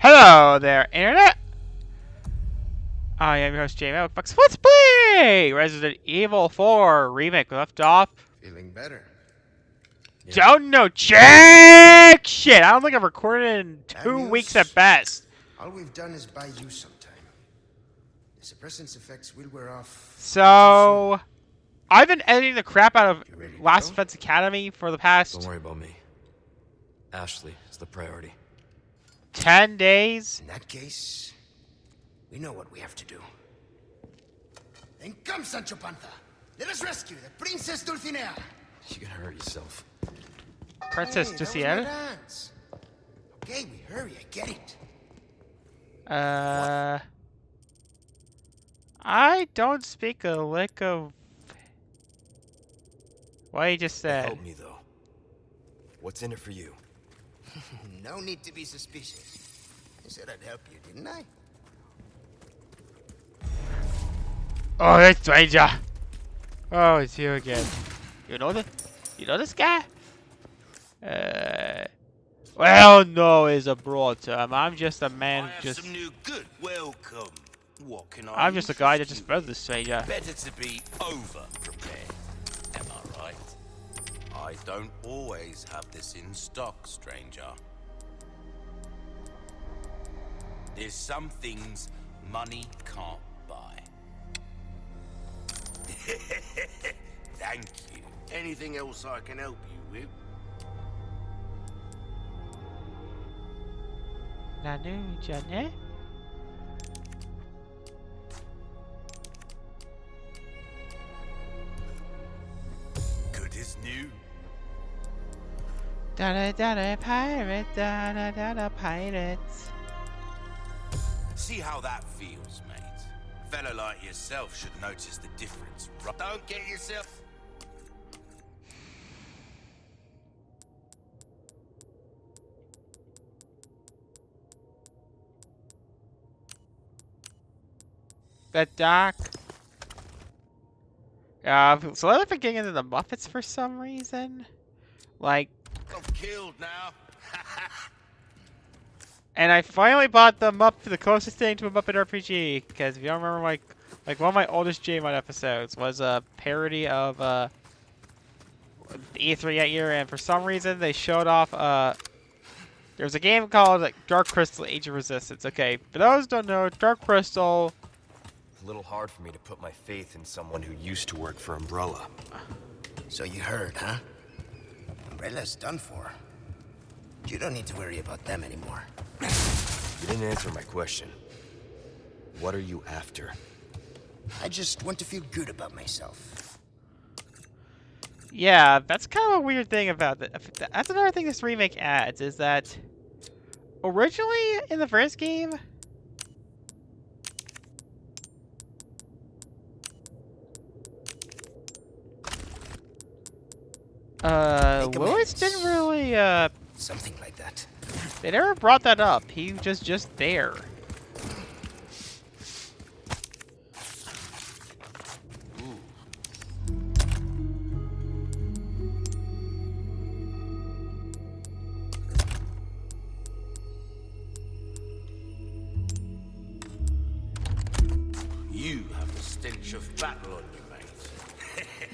Hello there, Internet! I am your host, Jamie. Let's play Resident Evil 4 Remake. We left off. Feeling better. Yeah. Don't know jack shit! I don't think I've recorded in 2 weeks at best. All we've done is buy you some time. The suppressant's effects will wear off. So, I've been editing the crap out of Last Defense Academy for the past... Don't worry about me. Ashley is the priority. 10 days? In that case, we know what we have to do. Then come, Sancho Panza. Let us rescue the Princess Dulcinea. You're gonna hurt yourself. Princess Dulcinea? Okay, we hurry. I get it. I don't speak a lick of what he just said. Help me though. What's in it for you? No need to be suspicious. I said I'd help you, didn't I? Oh, that's stranger. Oh, it's you again. You know this guy? Well, no is a broad term. I'm just a man. Some new good. Welcome. What can I'm just a guy that just fed the stranger. Better to be over prepared. Am I right? I don't always have this in stock, stranger. There's some things money can't buy. Thank you. Anything else I can help you with? Nanu Jane? Good as new. Da da pirate, da pirates. See how that feels, mate. A fellow like yourself should notice the difference, right? Don't get yourself... That doc. So I've been getting into the Muppets for some reason. Like... I'm killed now. And I finally bought the closest thing to a Muppet RPG, because if you don't remember, like one of my oldest J-Mod episodes was a parody of E3 that year, and for some reason they showed off there was a game called Dark Crystal: Age of Resistance. Okay, for those who don't know, Dark Crystal. A little hard for me to put my faith in someone who used to work for Umbrella. So you heard, huh? Umbrella's done for. You don't need to worry about them anymore. You didn't answer my question. What are you after? I just want to feel good about myself. Yeah, that's kind of a weird thing about that. That's another thing this remake adds, is that originally in the first game, Louis didn't really, Something like that. they never brought that up. He was just there. You have the stench of battle on you, mate.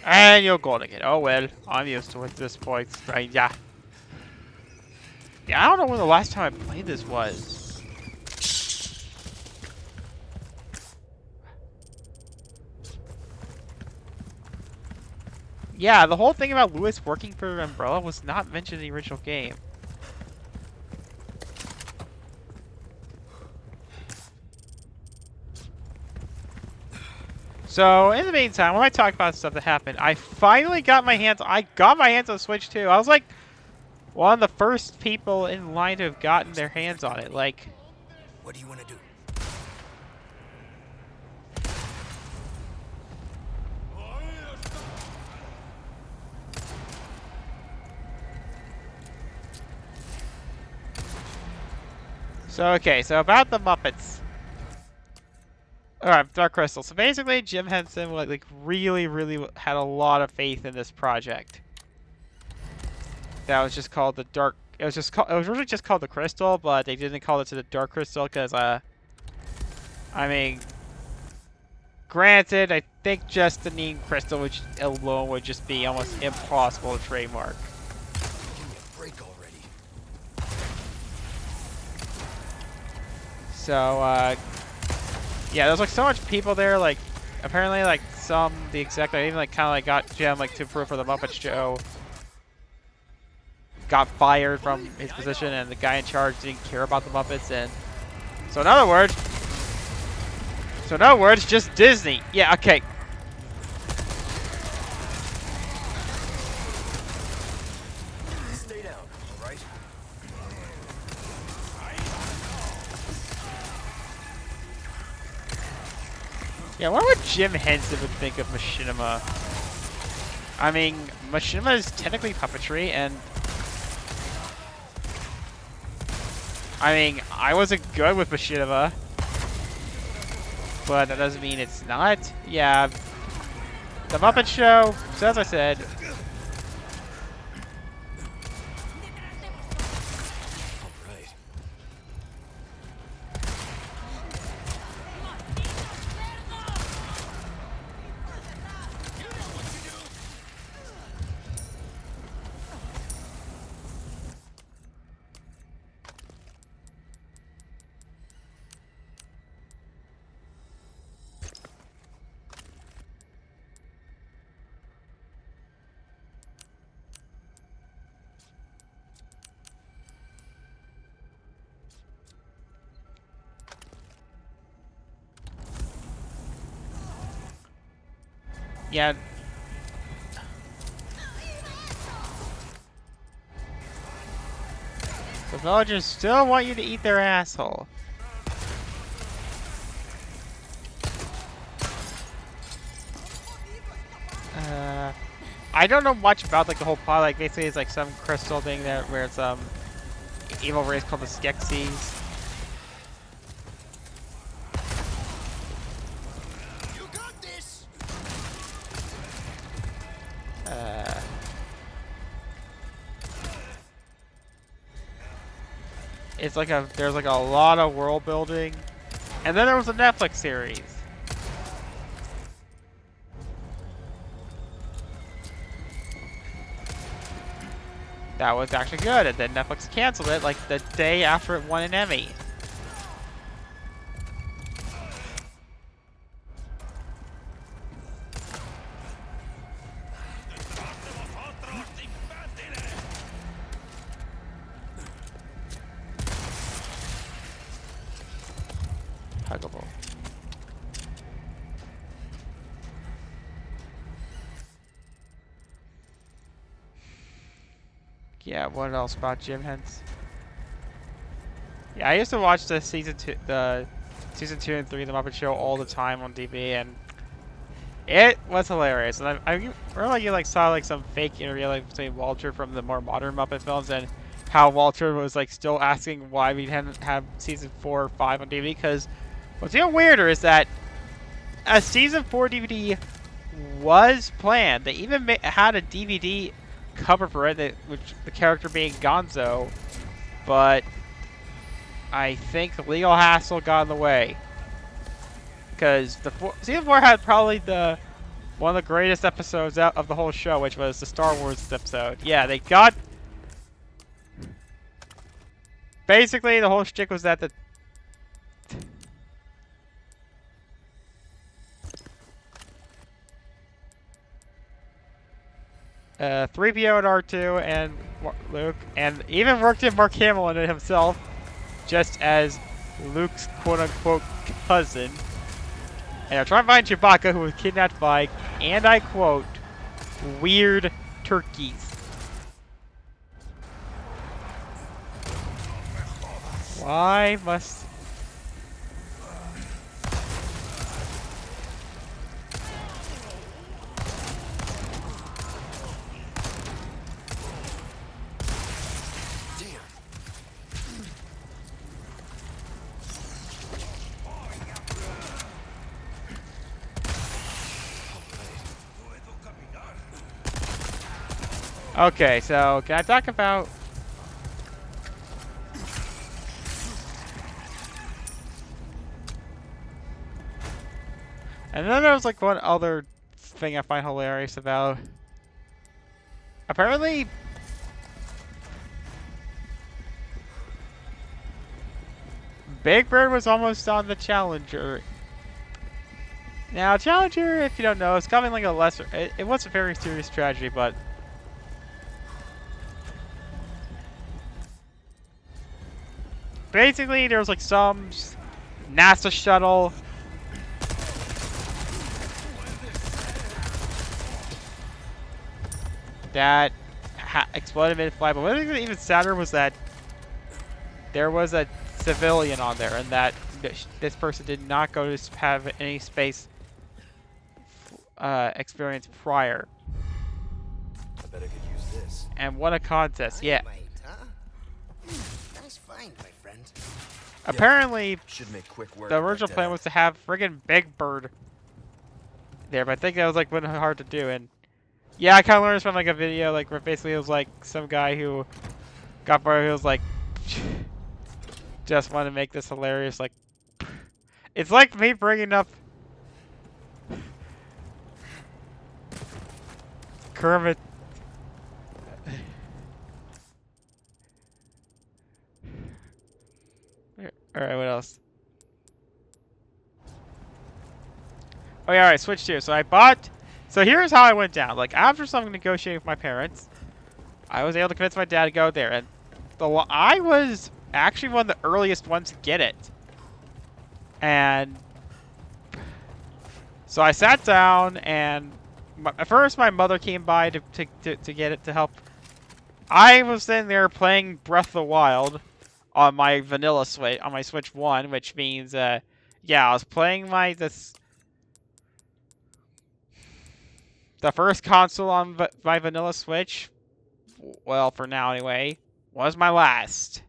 And you're going again. Oh well, I'm used to it at this point. Right, yeah. Yeah, I don't know when the last time I played this was. Yeah, the whole thing about Louis working for Umbrella was not mentioned in the original game. So, in the meantime, when I talk about stuff that happened, I finally got my hands... I got my hands on Switch 2. I was like one of the first people in line to have gotten their hands on it. Like... What do you want to do? So, okay, so about the Muppets. Alright, Dark Crystal. So basically, Jim Henson like really had a lot of faith in this project. That was just called the Dark It was just called, it was originally just called the Crystal, but they didn't call it to the Dark Crystal because I mean, granted, I think just the name Crystal which alone would just be almost impossible to trademark. Give me a break already. So yeah, there's like so much people there. Like apparently, like the exec that even like kind of like got Jim like to approve for the Muppet Show got fired from his position, and the guy in charge didn't care about the Muppets, and so in other words, just Disney. Yeah, okay. Stay down, all right? Yeah, what would Jim Henson would think of Machinima? I mean, Machinima is technically puppetry, and I mean, I wasn't good with Machinima, but that doesn't mean it's not. Yeah, the Muppet Show. So as I said, All right. yeah. The villagers still want you to eat their asshole. I don't know much about like the whole plot. Like basically, it's like some crystal thing there where it's evil race called the Skeksis. You got this. It's like there's like a lot of world building, and then there was a Netflix series. That was actually good, and then Netflix canceled it like the day after it won an Emmy. Huggable. Yeah, what else about Jim Hens? Yeah, I used to watch the season 2 and 3 of the Muppet Show all the time on TV, and it was hilarious. And I remember like you like saw like some fake interview like between Walter from the more modern Muppet films, and how Walter was like still asking why we hadn't have season 4 or 5 on DVD. Because what's even weirder is that a season 4 DVD was planned. They even had a DVD cover for it, which the character being Gonzo, but I think the legal hassle got in the way. Because season 4 had probably one of the greatest episodes out of the whole show, which was the Star Wars episode. Yeah, they got... Basically, the whole shtick was that 3PO and R2 and Luke, and even worked in Mark Hamill in it himself, just as Luke's quote-unquote cousin. And I'm trying to find Chewbacca, who was kidnapped by, and I quote, weird turkeys. Why must... Okay, so can I talk about And then there was like one other thing I find hilarious about. Apparently, Big Bird was almost on the Challenger. Now, Challenger, if you don't know, is coming like a lesser. It was a very serious tragedy, but basically there was like some NASA shuttle that exploded mid-flight. But what was even sadder was that there was a civilian on there, and that this person did not go to have any space experience prior. I bet I could use this. And won a contest. Yeah. Dynamite, huh? Nice find, my friend. Apparently, Should make quick work. the of that original dead plan end. was to have friggin' Big Bird there, but I think that was like really hard to do. And yeah, I kind of learned this from like a video, like where basically it was like some guy who got bored. He was like, just want to make this hilarious. Like, it's like me bringing up Kermit. Alright, what else? Oh yeah, alright, switch to. So I bought... So here's how I went down. Like, after some negotiating with my parents, I was able to convince my dad to go there. And I was actually one of the earliest ones to get it. And... So I sat down, and... At first, my mother came by to get it, to help. I was sitting there playing Breath of the Wild on my vanilla Switch, on my Switch 1, which means, yeah, I was playing the first console on my vanilla Switch, well, for now anyway, was my last.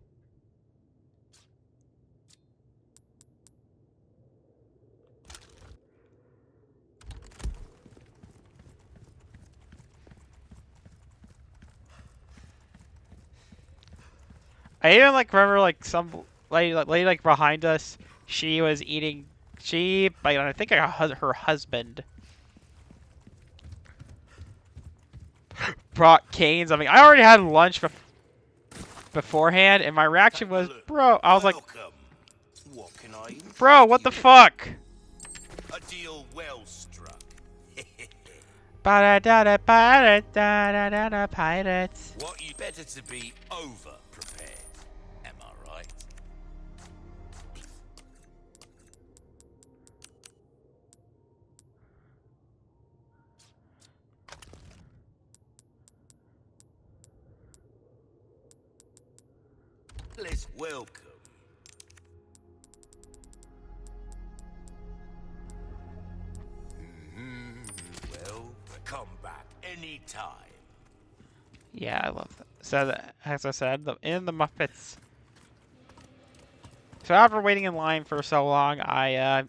I even like remember like some lady like behind us. She was eating. Like I think her husband brought canes. I mean, I already had lunch beforehand, and my reaction was, bro. I was like, Welcome. What can I do? bro, what the fuck? A deal well struck. Ba-da-da-da-ba-da-da-da-da, pirates. What you better to be over prepared. Am I right? Let's welcome. Well, come back anytime. Yeah, I love that. So, as I said, in the Muppets. So after waiting in line for so long, I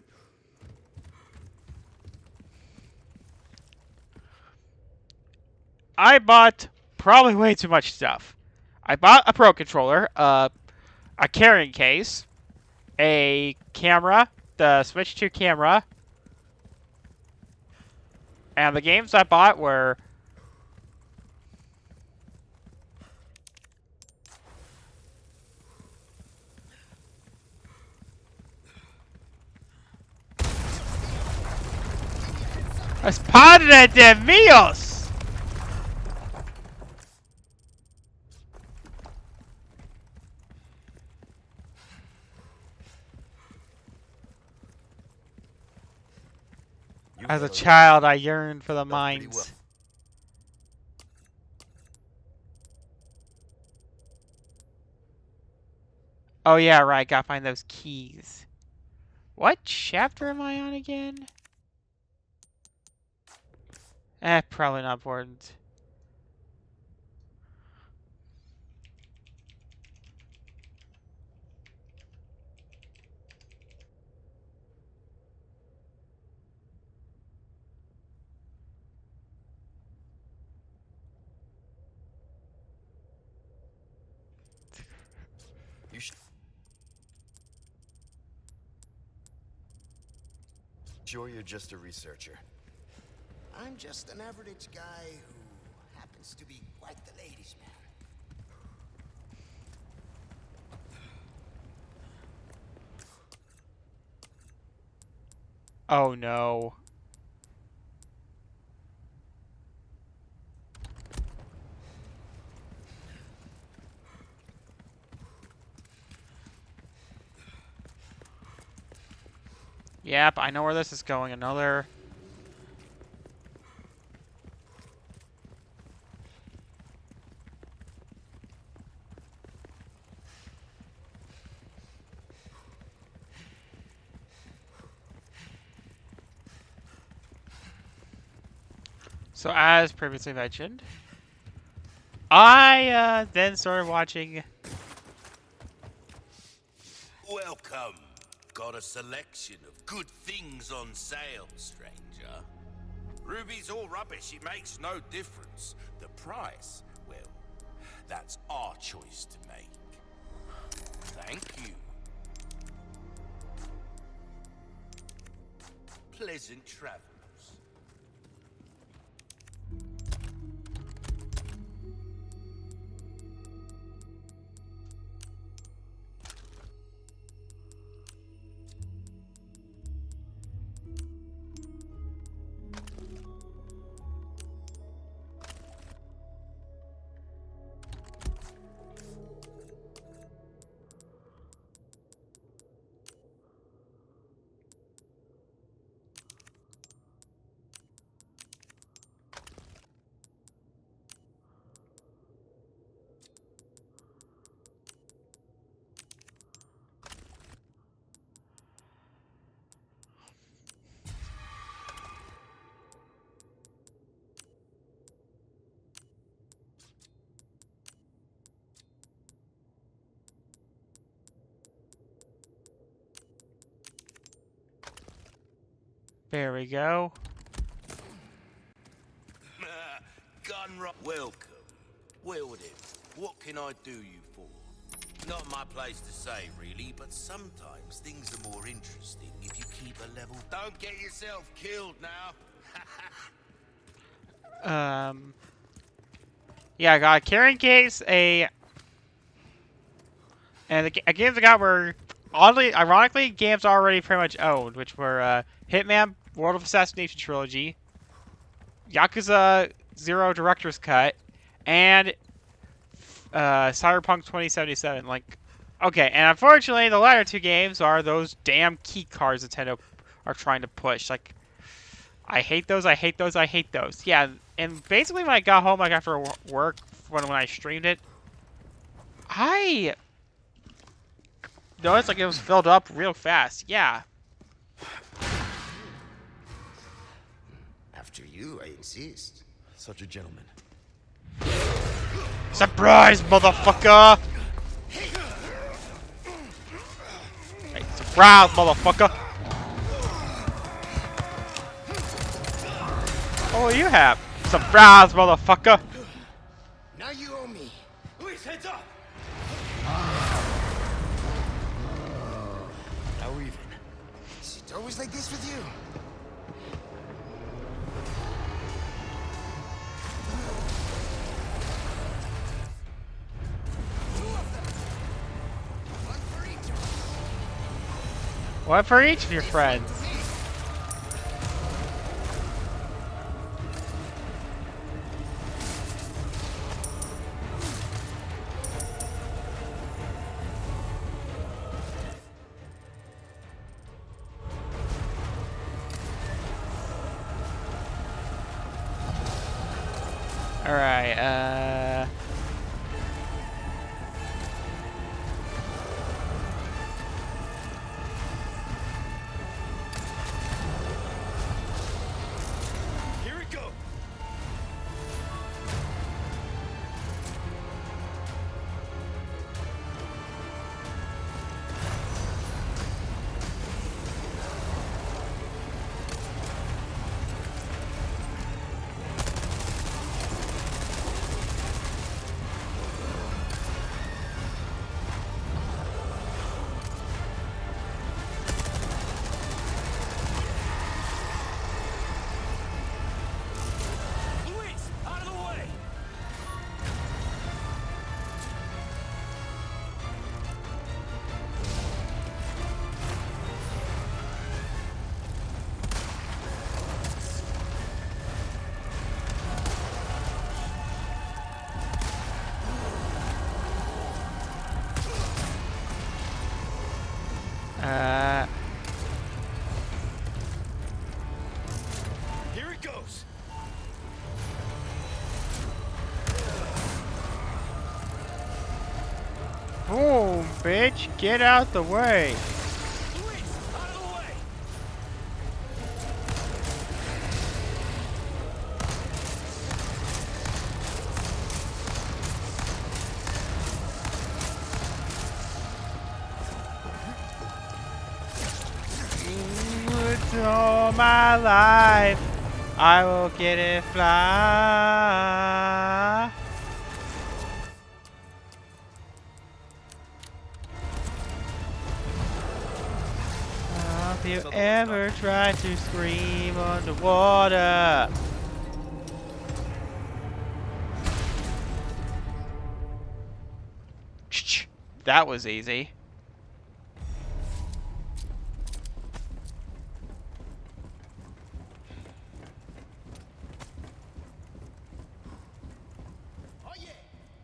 bought probably way too much stuff. I bought a Pro Controller, a carrying case, a camera, the Switch 2 camera, and the games I bought were Es Padre de Míos! As a child, I yearned for the mines. well. Oh yeah, right, gotta find those keys. What chapter am I on again? Probably not important. sure you're just a researcher? I'm just an average guy who happens to be quite the ladies' man. Oh no. Yep, I know where this is going. Another... So as previously mentioned, I then started watching... Welcome. Got a selection of good things on sale, stranger. Ruby's all rubbish, it makes no difference. The price, well, that's our choice to make. Thank you. Pleasant travels. There we go. Welcome. Well then, what can I do you for? Not my place to say, really, but sometimes things are more interesting if you keep a level. Don't get yourself killed now. Yeah, I got a carrying case, and the games I got were, oddly, ironically, games I already pretty much owned, which were Hitman, World of Assassination Trilogy, Yakuza 0 Director's Cut, and Cyberpunk 2077. Like, okay, and unfortunately, the latter two games are those damn key cards Nintendo are trying to push. Like, I hate those, I hate those, I hate those. Yeah, and basically when I got home, like after work, when I streamed it, I noticed like it was filled up real fast. Yeah. After you, I insist. Such a gentleman. Surprise, motherfucker! Hey, surprise, motherfucker! Oh, you have surprise, motherfucker! Now you owe me. Luis, heads up! Now we're even. Is it always like this with you? One for each of your friends. Alright, Here we go! bitch! Get out the way! Luis, out of the way! With all my life, I will get it fly. Have you ever tried to scream underwater? That was easy. Oh yeah,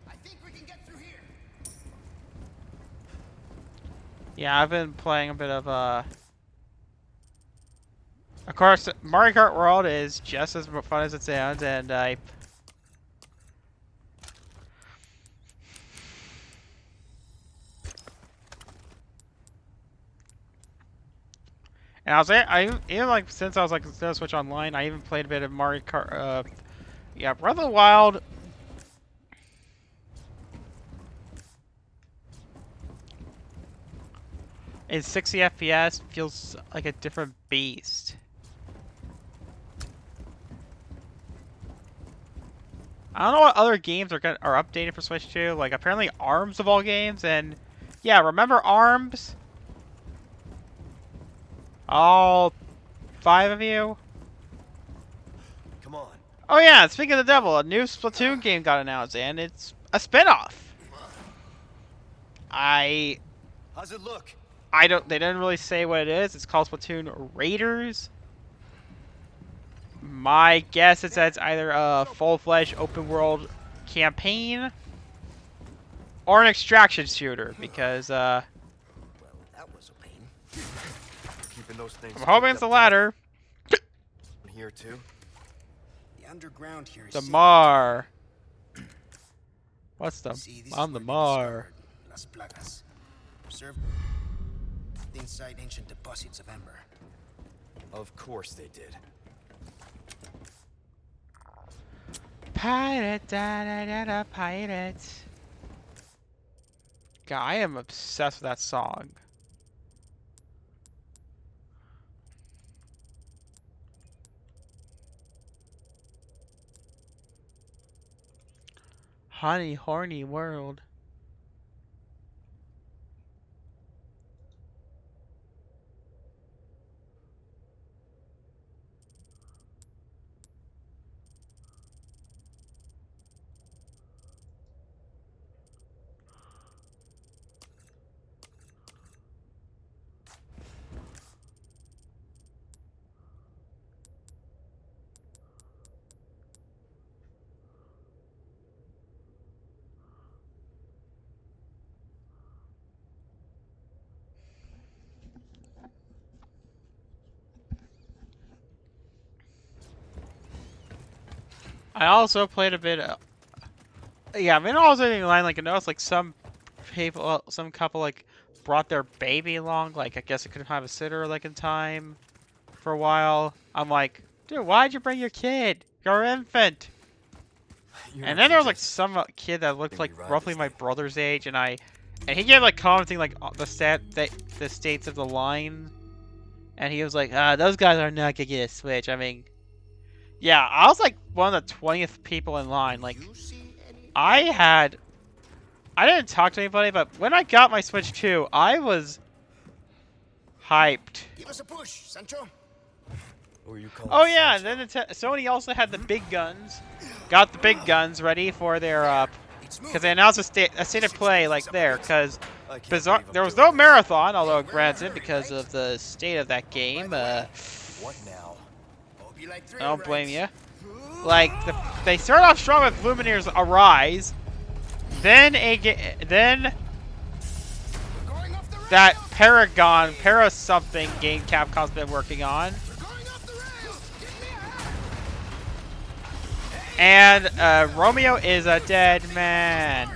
I think we can get through here. Yeah, I've been playing a bit of Of course, Mario Kart World is just as fun as it sounds, and I even like since I was like Nintendo Switch Online, I even played a bit of Mario Kart. Yeah, Breath of the Wild. In 60 FPS feels like a different beast. I don't know what other games are updated for Switch 2. Like apparently ARMS of all games, and yeah, remember ARMS? All 5 of you? Come on. Oh yeah, speaking of the devil, a new Splatoon game got announced, and it's a spin-off. How's it look? They didn't really say what it is. It's called Splatoon Raiders. My guess is that it's either a full-fledged open-world campaign or an extraction shooter, because Well, that was a pain. Keeping those things. I'm hoping it's the latter. Here too. The underground here is The secret. Mar. What's the? See, this I'm is the where they Mar. discovered Las Plagas. Preserved inside ancient deposits of amber. Of course they did. Pirate, da da da da, pirate. God, I am obsessed with that song. Honey, horny world. I also played a bit of... Yeah, I mean, also in line, like, I noticed, like, some people, some couple, like, brought their baby along. Like, I guess it couldn't have a sitter, like, in time for a while. I'm like, dude, why'd you bring your kid? Your infant! And then there was, like, some kid that looked like roughly my brother's age, and he gave, like, commenting, like, the states of the line. And he was like, those guys are not gonna get a Switch. I mean... Yeah, I was like one of the 20th people in line. Like, I didn't talk to anybody, but when I got my Switch 2, I was hyped. Give us a push, Sancho. Or you call Oh it yeah, Sancho. and then Sony also had the big guns. Got the big guns ready for their because they announced a state of play like there, because I can't bizarre believe I'm there was doing no this. marathon, although granted because of the state of that game. What now? Hope you like I don't thrill blame you. rides. Like they start off strong with Lumineers Arise, then Going off the rails. that Para something game Capcom's been working on, We're going off the rails. Give me a hand. and Romeo is a dead man.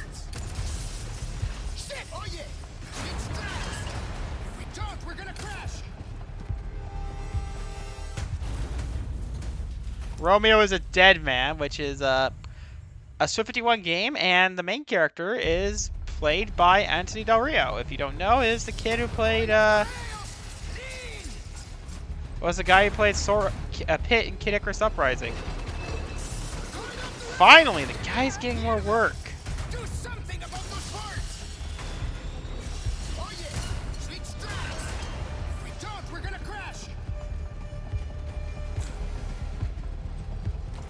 Shit. Oh yeah. Romeo is a Dead Man, which is a Swift 51 game, and the main character is played by Anthony Del Rio. If you don't know, is the kid who played was the guy who played Pit in Kid Icarus Uprising. Finally, the guy's getting more work. Do something about those parts! Oh yeah, sweet straps! If we don't, we're gonna crash!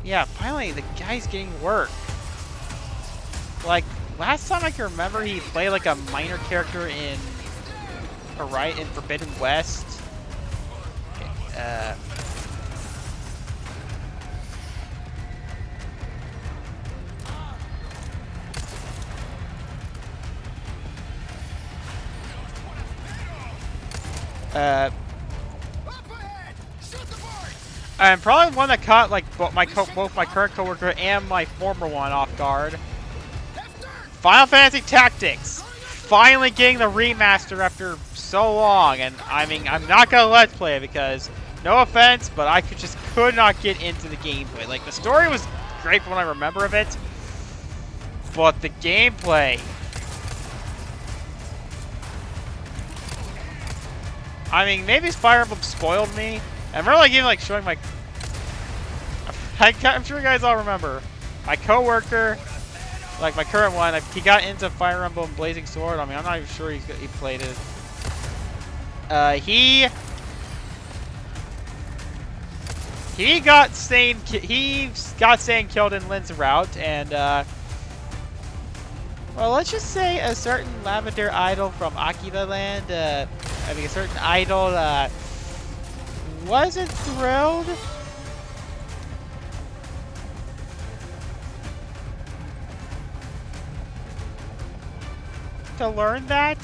Yeah, finally, the guy's getting work. Like, last time I can remember, he played like a minor character in Forbidden West. Up ahead! Shoot the boards! And probably one that caught like both my current coworker and my former one off guard. Left turn! Final Fantasy Tactics, finally getting the remaster after so long, and I mean I'm not gonna let's play it because no offense, but I could not get into the gameplay. Like the story was great from what I remember of it, but the gameplay. I mean, maybe Fire Emblem spoiled me. I remember like even like showing my. I'm sure you guys all remember my coworker, like my current one. He got into Fire Emblem Blazing Sword. I mean, I'm not even sure he played it. He got Stain killed in Lynn's route, and well, let's just say a certain Lavender idol from Akiba Land. I mean, a certain idol wasn't thrilled. To learn that.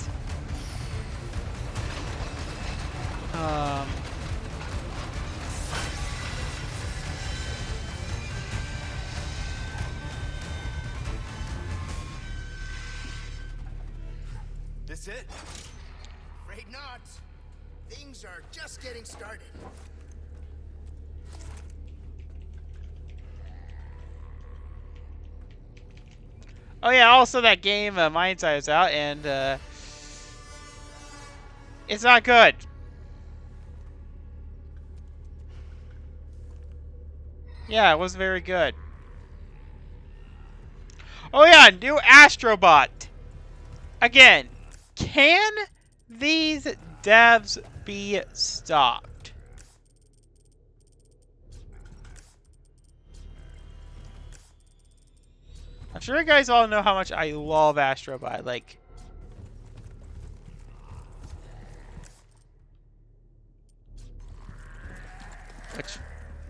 This it? Afraid not. Things are just getting started. Oh yeah, also that game, Mind's Eye is out, and it's not good. Yeah, it wasn't very good. Oh yeah, new Astrobot. Again, can these devs be stopped? I'm sure you guys all know how much I love Astrobot. Like,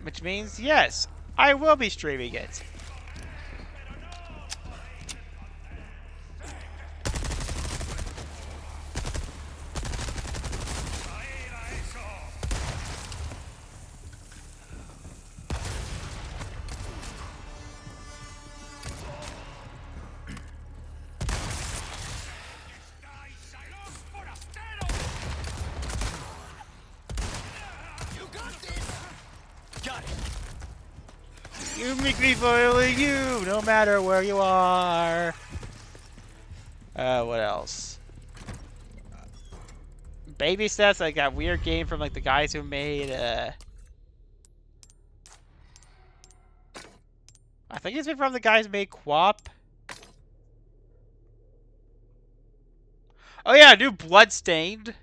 which means yes, I will be streaming it. You make me feel you, no matter where you are. What else? Baby Steps, like that weird game from like the guys who made I think it's been from the guys who made Quap. Oh yeah, new Bloodstained.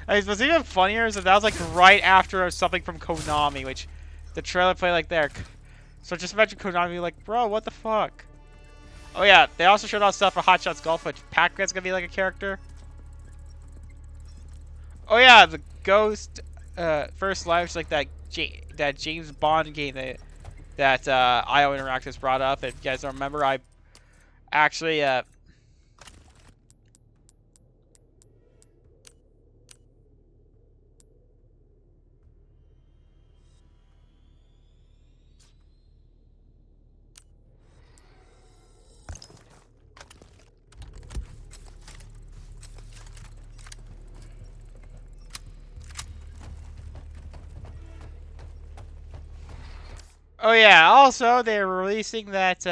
I mean, what's even funnier is that was like right after something from Konami, which the trailer played like there. So just imagine Konami like, bro, what the fuck? Oh yeah, they also showed off stuff for Hot Shots Golf, which Pac-Man's gonna be like a character. Oh yeah, the Ghost First Life, like that James Bond game that IO Interactive's brought up. If you guys don't remember, I actually Oh yeah, also they're releasing that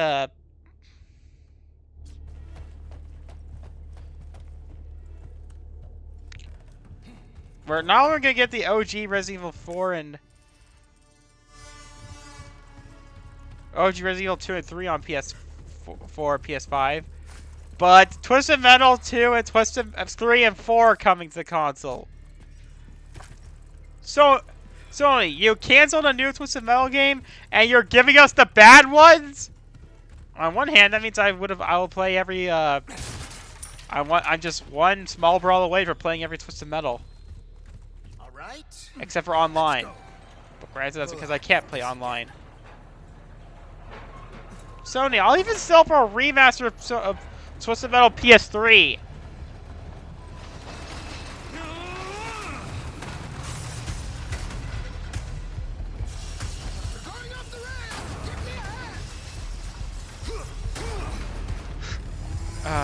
we're not only gonna get the OG Resident Evil 4 and OG Resident Evil 2 and 3 on PS4, PS5, but Twisted Metal 2 and Twisted 3 and 4 are coming to the console. So, Sony, you canceled a new Twisted Metal game and you're giving us the bad ones? On one hand, that means I will play every I'm just one small brawl away from playing every Twisted Metal. All right. Except for online. But granted, that's because I can't play online. Sony, I'll even sell for a remaster of Twisted Metal PS3. We're going off the rails. Give me a hand.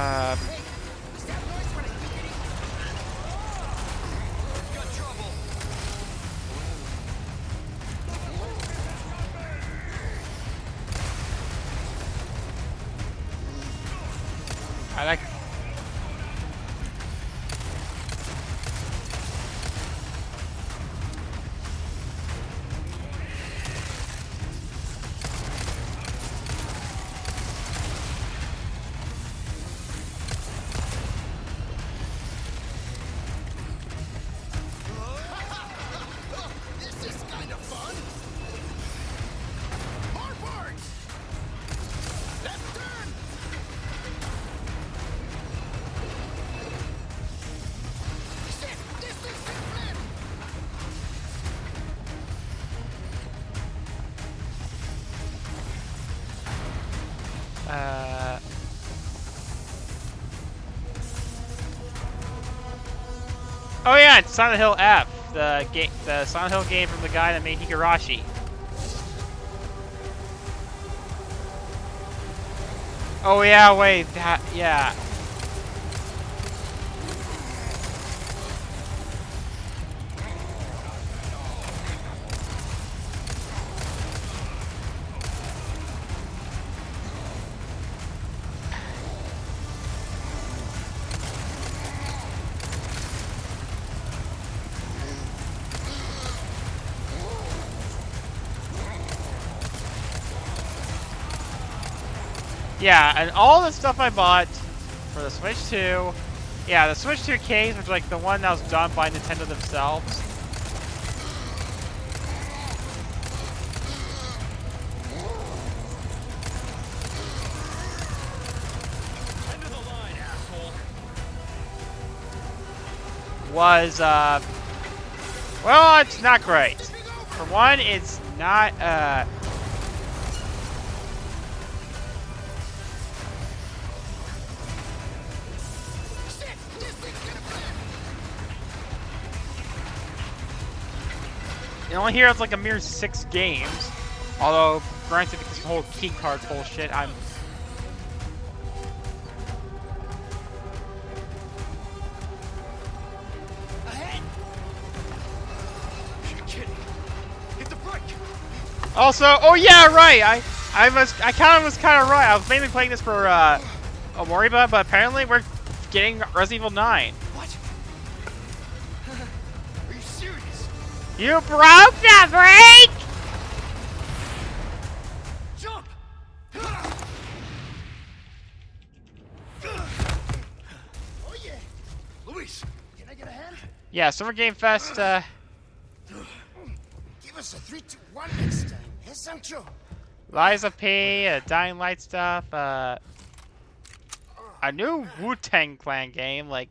Hey, is that noise when I keep hitting? We've got trouble. I like. This is kind of fun. Hardboard. Left turn. Shit, this thing's gonna flip. Oh yeah, it's Silent Hill F, the Silent Hill game from the guy that made Higurashi. Oh yeah, wait, yeah. Yeah, and all the stuff I bought for the Switch 2, yeah, the Switch 2 case was like the one that was done by Nintendo themselves. End of the line, asshole. Was, well, it's not great. For one, it's not, Shit, this thing's gonna flip. you only hear it's like a mere 6 games. Although, granted, because the whole key card bullshit, I'm... Ahead. You're kidding. Hit the brake. Also, oh yeah, right. I kind of was kind of right. I was mainly playing this for Omoriba, but apparently we're getting Resident Evil 9. What? Are you serious? You broke the brake. Jump! Oh yeah. Luis, can I get a hand? Yeah, Summer Game Fest. Give us a 3, 2, 1 next time, eh, Sancho? Liza P, Dying Light stuff. A new Wu-Tang Clan game, like,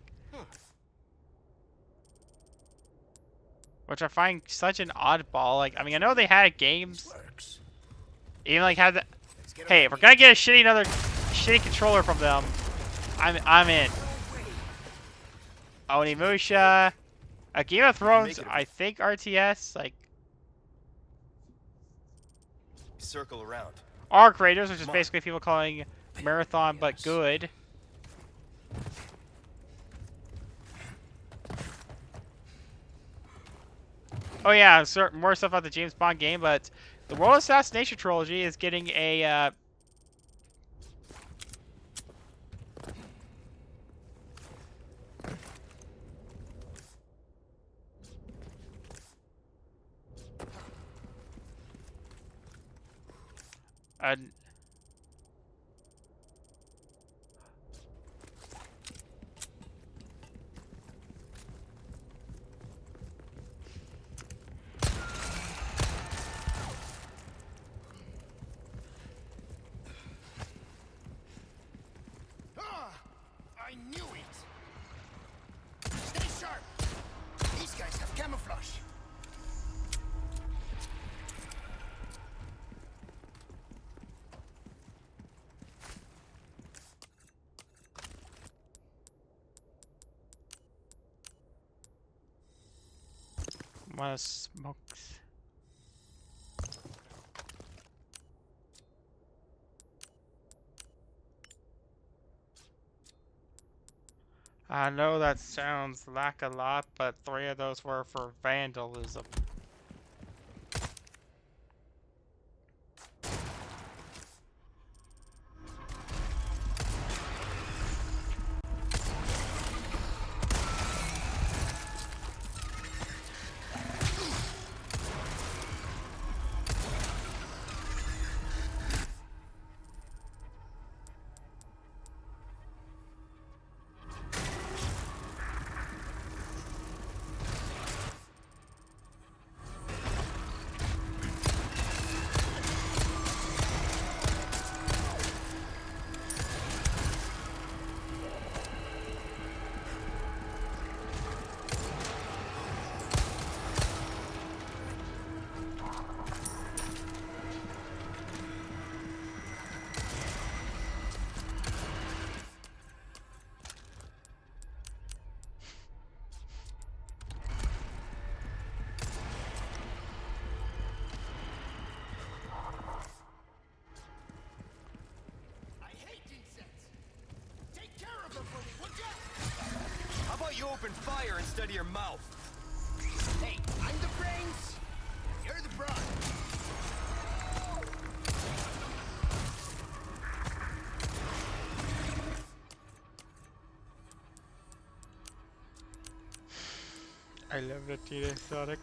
which I find such an oddball. Like, I mean, I know they had games, Works. even like had the. Hey, if we're gonna get another shitty controller from them, I'm in. Onimusha, a Game of Thrones, I think RTS, like Circle around. Arc Raiders, which is basically people calling Marathon but good. Oh yeah, more stuff about the James Bond game, but The World Assassination Trilogy is getting a an Ah, I knew it. Stay sharp. These guys have camouflage. one of smokes. I know that sounds like a lot, but 3 of those were for vandalism. I hate insects. Take care of them for me, would ya? How about you open fire instead of your mouth? Hey, I'm the brains. You're the brawn. I love the Tina Sonic.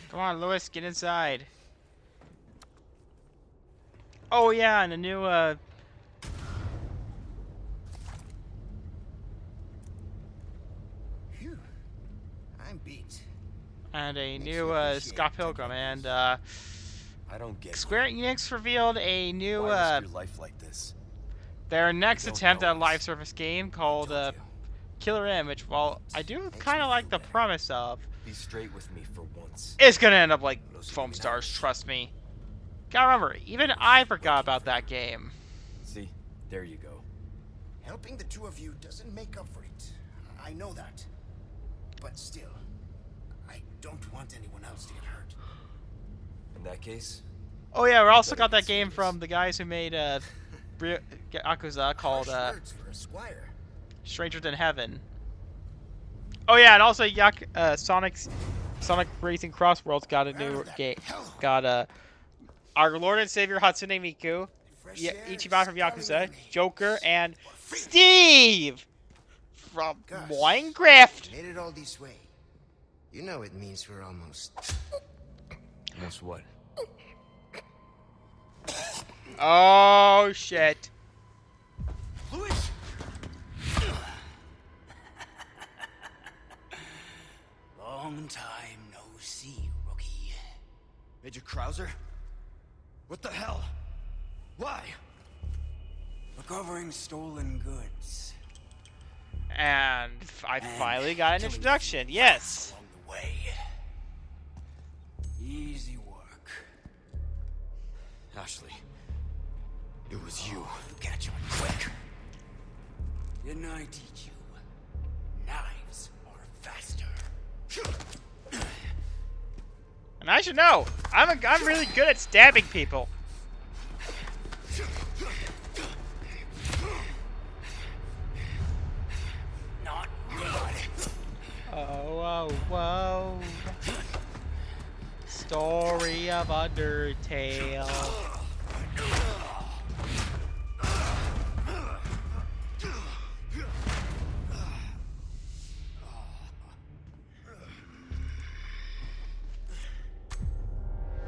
Come on, Lewis, get inside. Oh yeah, and a new Phew. I'm beat. and a Makes new you appreciate Scott it, Pilgrim, and I don't get Square Enix revealed a new Why risk your life like this? their next don't attempt know at a us. live service game called Told you. Killer Image. Well, I do Makes kind me of like feel the better. premise of Be straight with me for once. it's gonna end up like Los Foam Stars. Illuminati. Trust me. Gotta remember, even I forgot about that game. See, there you go. Helping the two of you doesn't make up for it. I know that. But still, I don't want anyone else to get hurt. In that case, Oh yeah, we also better got that get game serious. from the guys who made Yakuza called Harsh words for a squire. Stranger Than Heaven. Oh yeah, and also Sonic Racing Crossworlds got a new game. Got our Lord and Savior Hatsune Miku, Fresh air Ichiban is from calling Yakuza, me. Joker, and For free. Steve from Gosh, Minecraft. made it all this way. You know it means we're almost. almost what? Oh shit. Luis! Long time no see, rookie. Major Krauser? What the hell? Why? Recovering stolen goods. And I And finally got an killing introduction. thieves Yes. along the way. Easy work. Ashley, it was you. You catch on quick. Didn't I teach you? Knives are faster. And I should know, I'm really good at stabbing people. Not good. Oh, whoa, whoa. Story of Undertale.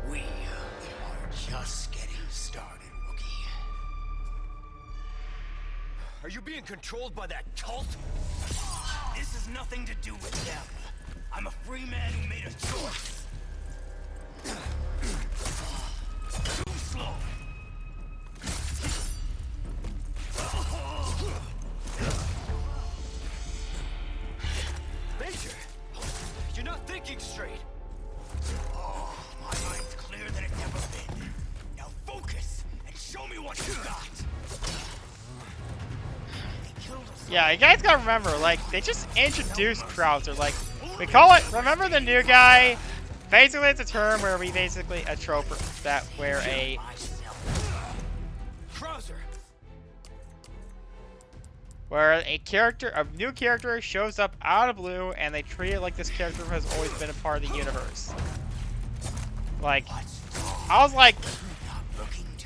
We are just getting started, rookie. Are you being controlled by that cult? This has nothing to do with them. I'm a free man who made a choice. Too slow. Major! You're not thinking straight! Oh, my mind's clearer than it's ever been. Now focus and show me what you got. They killed us. Yeah, you guys gotta remember, like, they just introduced Krauser. Like, we call it, remember the new guy? Basically, it's a term where we basically, a trope that where a Krauser! new character shows up out of blue, and they treat it like this character has always been a part of the universe. Like, I was like,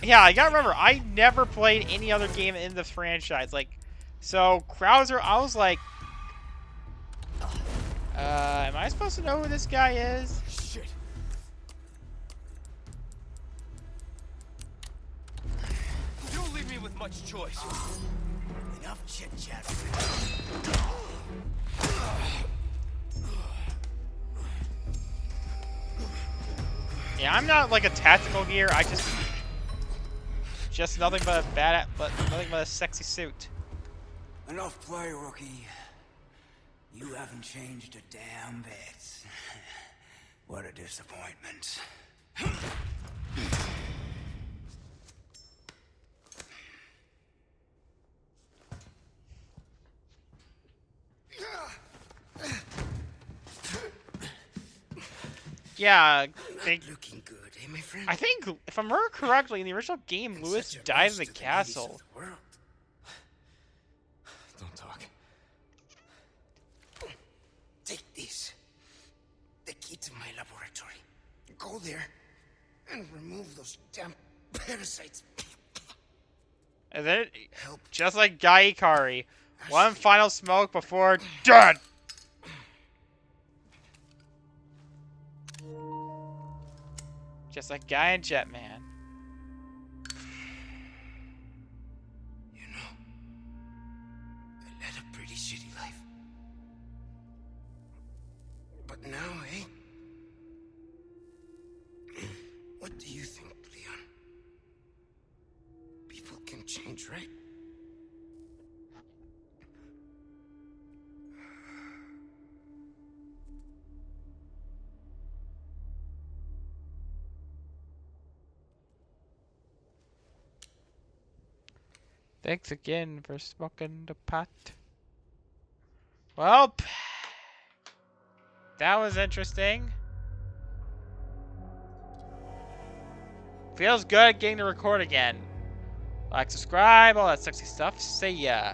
yeah, I gotta remember, I never played any other game in the franchise. Like, so Krauser, I was like, am I supposed to know who this guy is? Shit! You don't leave me with much choice. Enough chit chat. Yeah, I'm not like a tactical gear. I just nothing but nothing but a sexy suit. Enough play, rookie. You haven't changed a damn bit. What a disappointment. Yeah, Looking good, eh, my friend? I think if I remember correctly, in the original game, Lewis Such a died in boast the to ladies of castle. the world. Don't talk. Take this. The key to my laboratory. Go there and remove those damn parasites. And then, Help. just like Guy Ikari, one final smoke before dead. Just like Guy and Jetman. You know, I led a pretty shitty life. But now, eh? What do you think, Leon? People can change, right? Thanks again for smoking the pot. Well, That was interesting. Feels good getting to record again. Like, subscribe, all that sexy stuff. See ya.